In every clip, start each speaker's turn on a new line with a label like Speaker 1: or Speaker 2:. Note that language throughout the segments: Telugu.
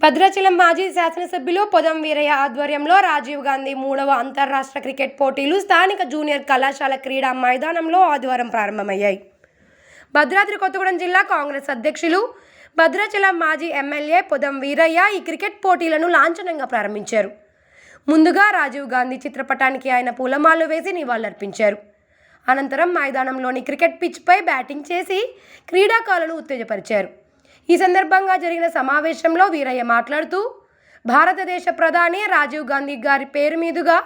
Speaker 1: భద్రాచలం మాజీ శాసనసభ్యులు పొదం వీరయ్య ఆధ్వర్యంలో రాజీవ్ గాంధీ 3వ అంతర్రాష్ట్ర క్రికెట్ పోటీలు స్థానిక జూనియర్ కళాశాల క్రీడా మైదానంలో ఆదివారం ప్రారంభమయ్యాయి. భద్రాద్రి కొత్తగూడెం జిల్లా కాంగ్రెస్ అధ్యక్షులు భద్రాచలం మాజీ ఎమ్మెల్యే పొదం వీరయ్య ఈ క్రికెట్ పోటీలను లాంఛనంగా ప్రారంభించారు. ముందుగా రాజీవ్ గాంధీ చిత్రపటానికి ఆయన పూలమాలలు వేసి నివాళులర్పించారు. అనంతరం మైదానంలోని క్రికెట్ పిచ్పై బ్యాటింగ్ చేసి క్రీడాకారులను ఉత్తేజపరిచారు. ఈ సందర్భంగా జరిగిన సమావేశంలో వీరయ్య మాట్లాడుతూ భారతదేశ ప్రధాని రాజీవ్ గాంధీ గారి పేరు మీదుగా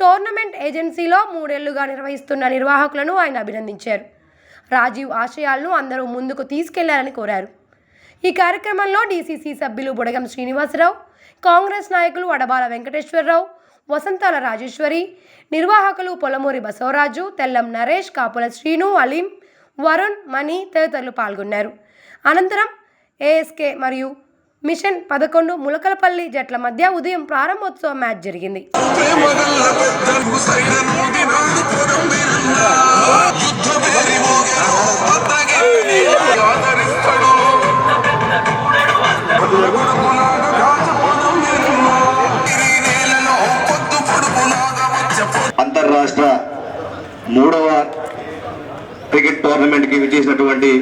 Speaker 1: టోర్నమెంట్ ఏజెన్సీలో 3 ఏళ్లుగా నిర్వహిస్తున్న నిర్వాహకులను ఆయన అభినందించారు. రాజీవ్ ఆశయాలను అందరూ ముందుకు తీసుకెళ్లాలని కోరారు. ఈ కార్యక్రమంలో డీసీసీ సభ్యులు బుడగం శ్రీనివాసరావు, కాంగ్రెస్ నాయకులు వడబాల వెంకటేశ్వరరావు, వసంతాల రాజేశ్వరి, నిర్వాహకులు పొలమూరి బసవరాజు, తెల్లం నరేష్, కాపుల శ్రీను, అలీం, వరుణ్, మణి తదితరులు పాల్గొన్నారు. అనంతరం ఏఎస్కే మరియు మిషన్ 11 ములకలపల్లి జట్ల మధ్య ఉదయం ప్రారంభోత్సవ మ్యాచ్ జరిగింది.
Speaker 2: అంతర్రాష్ట్ర 3వ క్రికెట్ టోర్నమెంట్కి విచ్చేసినటువంటి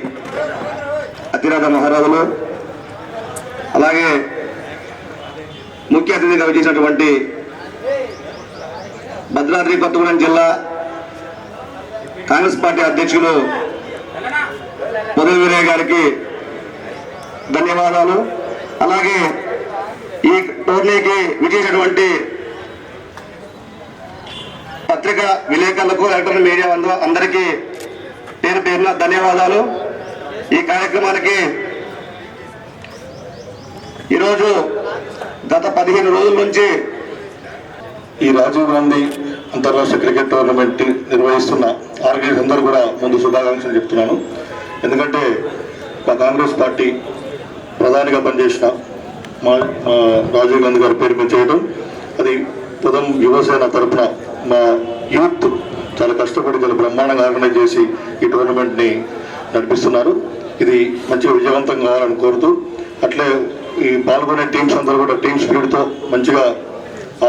Speaker 2: అతిరథ మహారాజులు, అలాగే ముఖ్య అతిథిగా విచ్చేసినటువంటి భద్రాద్రి కొత్తగూడెం జిల్లా కాంగ్రెస్ పార్టీ అధ్యక్షులు పొదం వీరయ్య గారికి ధన్యవాదాలు. అలాగే ఈ టోర్నీకి విచ్చేసినటువంటి పత్రికా విలేకరులకు, ఎలక్ట్రానిక్ మీడియా అందరికీ పేరు పేరున ధన్యవాదాలు. ఈ కార్యక్రమానికి ఈరోజు గత 15 రోజుల నుంచి
Speaker 3: ఈ రాజీవ్ గాంధీ అంతర్రాష్ట్రీయ క్రికెట్ టోర్నమెంట్ నిర్వహిస్తున్న ఆర్గనైజర్స్ అందరూ కూడా ముందు శుభాకాంక్షలు చెప్తున్నాను. ఎందుకంటే మా కాంగ్రెస్ పార్టీ ప్రధానిగా పనిచేసిన రాజీవ్ గాంధీ గారి పేరు మీద చేయడం, అది పొదం యువసేన తరఫున మా యూత్ చాలా కష్టపడి చాలా బ్రహ్మాండంగా ఆర్గనైజ్ చేసి ఈ టోర్నమెంట్ని నడిపిస్తున్నారు. ఇది మంచిగా విజయవంతం కావాలని కోరుతూ, అట్లే ఈ పాల్గొనే టీమ్స్ అందరూ కూడా టీమ్ స్పిరిట్తో మంచిగా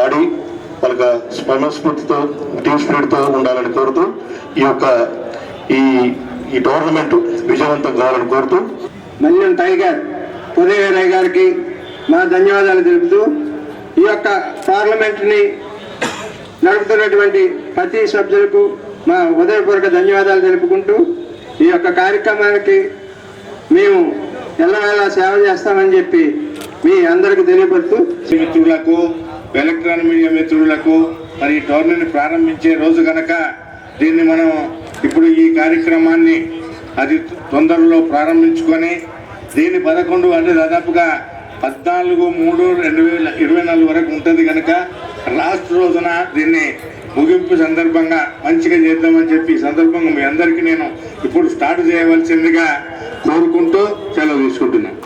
Speaker 3: ఆడి వాళ్ళకి స్పర్మస్ఫూర్తితో టీమ్ స్పిరిట్తో ఉండాలని కోరుతూ ఈ టోర్నమెంట్ విజయవంతం కావాలని కోరుతూ
Speaker 4: మన్యం టైగర్ పొదం వీరయ్య గారికి మా ధన్యవాదాలు తెలుపుతూ, ఈ యొక్క పార్లమెంట్ని నడుపుతున్నటువంటి ప్రతి సభ్యులకు మా హృదయపూర్వక ధన్యవాదాలు తెలుపుకుంటూ, ఈ యొక్క కార్యక్రమానికి మేము ఎల్లవేళ సేవ చేస్తామని చెప్పి మీ అందరికి తెలియపరుస్తూ,
Speaker 5: మిత్రులకు, ఎలక్ట్రానిక్ మీడియా మిత్రులకు మరి ఈ టోర్నీని ప్రారంభించే రోజు కనుక దీన్ని మనం ఇప్పుడు ఈ కార్యక్రమాన్ని అది తొందరలో ప్రారంభించుకొని దీన్ని 11 అంటే దాదాపుగా 14/3/2024 వరకు ఉంటుంది కనుక లాస్ట్ రోజున దీన్ని ముగింపు సందర్భంగా మంచిగా చేద్దామని చెప్పి ఈ సందర్భంగా మీ అందరికీ నేను ఇప్పుడు స్టార్ట్ చేయవలసిందిగా కోరుకుంటూ సెలవు తీసుకుంటున్నాను.